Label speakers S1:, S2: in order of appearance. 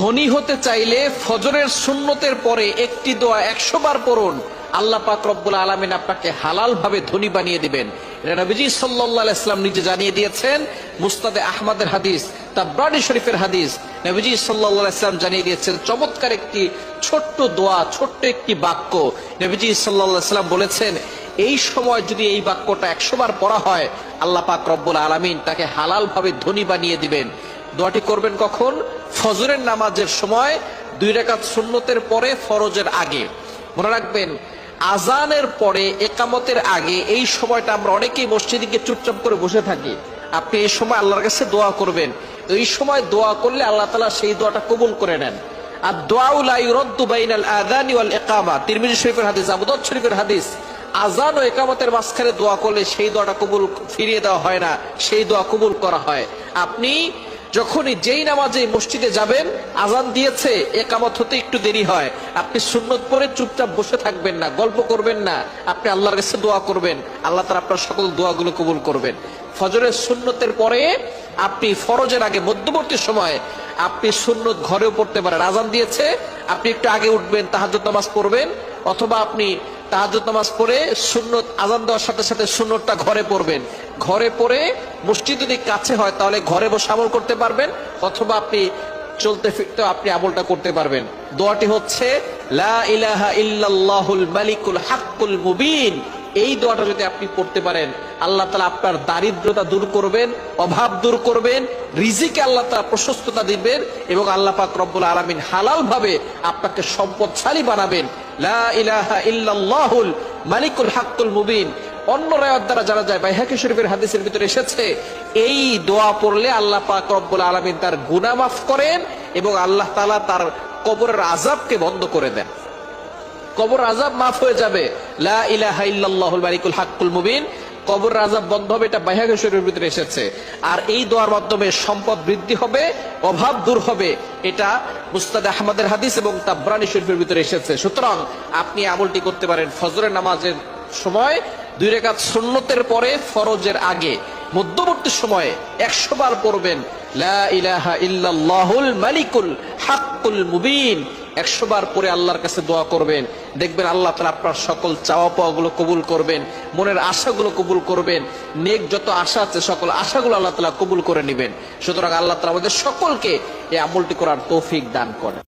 S1: ধনী হতে চাইলে ফজরের সুন্নতের পরে একটি দোয়া 100 বার পড়ুন, আল্লাহ পাক রব্বুল আলামিন আপনাকে হালাল ভাবে ধনী বানিয়ে দিবেন। এটা নবীজি সাল্লাল্লাহু আলাইহি ওয়াসাল্লাম নিজে জানিয়ে দিয়েছেন। মুসনাদে আহমদের হাদিস, তাবরানী শরীফের হাদিস, নবীজি সাল্লাল্লাহু আলাইহি ওয়াসাল্লাম জানিয়ে দিয়েছেন চমৎকার একটি ছোট্ট দোয়া, ছোট্ট একটি বাক্য। নবীজি সাল্লাল্লাহু আলাইহি ওয়াসাল্লাম বলেছেন, এই সময় যদি এই বাক্যটা 100 বার পড়া হয়, আল্লাহ পাক রব্বুল আলামিন তাকে হালাল ভাবে ধনী বানিয়ে দিবেন। দোয়াটি করবেন কখন? ফজরের নামাজের সময়, 2 রাকাত সুন্নতের পরে, ফরজের আগে। মনে রাখবেন, আজানের পরে, একামতের আগে এই সময়টা আমরা অনেকেই মসজিদে গিয়ে চুপচাপ করে বসে থাকি। আপনি এই সময় আল্লাহর কাছে দোয়া করবেন। তো এই সময় দোয়া করলে আল্লাহ তাআলা সেই দোয়াটা কবুল করে নেন। আর দুআউ লা ইউরাদ্দু বাইনাল আযানি ওয়াল ইকামা, তিরমিজি শরীফের হাদিস, আবু দাউদ শরীফের হাদিস। আজান ও একামতের মাঝখানে দোয়া করলে সেই দোয়াটা কবুল, ফিরিয়ে দেওয়া হয় না, সেই দোয়া কবুল করা হয়। আপনি যখনই যেই নামাজে মসজিদে যাবেন, আজান দিয়েছে, একামত হতে একটু দেরি হয়, আপনি সুন্নত পড়ে চুপচাপ বসে থাকবেন না, গল্প করবেন না, আপনি আল্লাহর কাছে দোয়া করবেন। আল্লাহ তাআলা আপনার সকল দোয়াগুলো কবুল করবেন। ফজরের সুন্নতের পরে আপনি ফরজের আগে মধ্যবর্তী সময়ে আপনি সুন্নত ঘরেও পড়তে পারেন। আজান দিয়েছে, আপনি একটু আগে উঠবেন, তাহাজ্জুদ নামাজ পড়বেন, অথবা আপনি তাহাজ্জুদ নামাজ পড়ে সুন্নত, আজান দেওয়ার সাথে সাথে সুন্নতটা ঘরে পড়বেন। ঘরে পড়ে, মসজিদ যদি কাছে হয় তাহলে ঘরে বসে আমল করতে পারবেন, অথবা আপনি চলতে ফিরতে আপনি আমলটা করতে পারবেন। দোয়াটি হচ্ছে লা ইলাহা ইল্লাল্লাহুল মালিকুল হাক্কুল মুবিন। এই দোয়াটা যদি আপনি পড়তে পারেন, আল্লাহ তাআলা আপনার দারিদ্রতা দূর করবেন, অভাব দূর করবেন, রিজিকে আল্লাহ তাআলা প্রশস্ততা দিবেন, এবং আল্লাহ পাক রব্বুল আলামিন হালাল ভাবে আপনাকে সম্পদশালী বানাবেন। লা ইলাহা ইল্লাল্লাহুল মালিকুল হাক্কুল মুবিন। অন্য রায়াত দ্বারা জানা যায়, বাইহাকী শরীফের হাদিসের ভিতরে এসেছে, এই দোয়া পড়লে আল্লাহ পাক রব্বুল আলামিন তার গুনাহ মাফ করেন, এবং আল্লাহ তাআলা তার কবরের আযাবকে বন্ধ করে দেন। কবর আযাব মাফ হয়ে যাবে। লা ইলাহা ইল্লাল্লাহুল মালিকুল হাক্কুল মুবিন, কবর আযাব বন্ধ হবে। এটা বাইহাকী শরীফের ভিতরে এসেছে। আর এই দোয়ার মাধ্যমে সম্পদ বৃদ্ধি হবে, অভাব দূর হবে। এটা মুসনাদে আহমদের হাদিস এবং তাবরানী শরীফের ভিতরে এসেছে। সুতরাং আপনি আমলটি করতে পারেন ফজরের নামাজের সময়, 2 রাকাত সুন্নতের পরে, ফরজের আগে, মধ্যবর্তী সময়ে 100 বার পড়বেন লা ইলাহা ইল্লাল্লাহুল মালিকুল হাক্কুল মুবিন। 100 বার পরে আল্লাহর কাছে দোয়া করবেন, দেখবেন আল্লাহ তাআলা আপনার সকল চাওয়া পাওয়াগুলো কবুল করবেন, মনের আশাগুলো কবুল করবেন, নেক যত আশা আছে সকল আশাগুলো আল্লাহ তাআলা কবুল করে নেবেন। সুতরাং আল্লাহ তাআলা আমাদের সকলকে এই আমলটি করার তৌফিক দান করেন।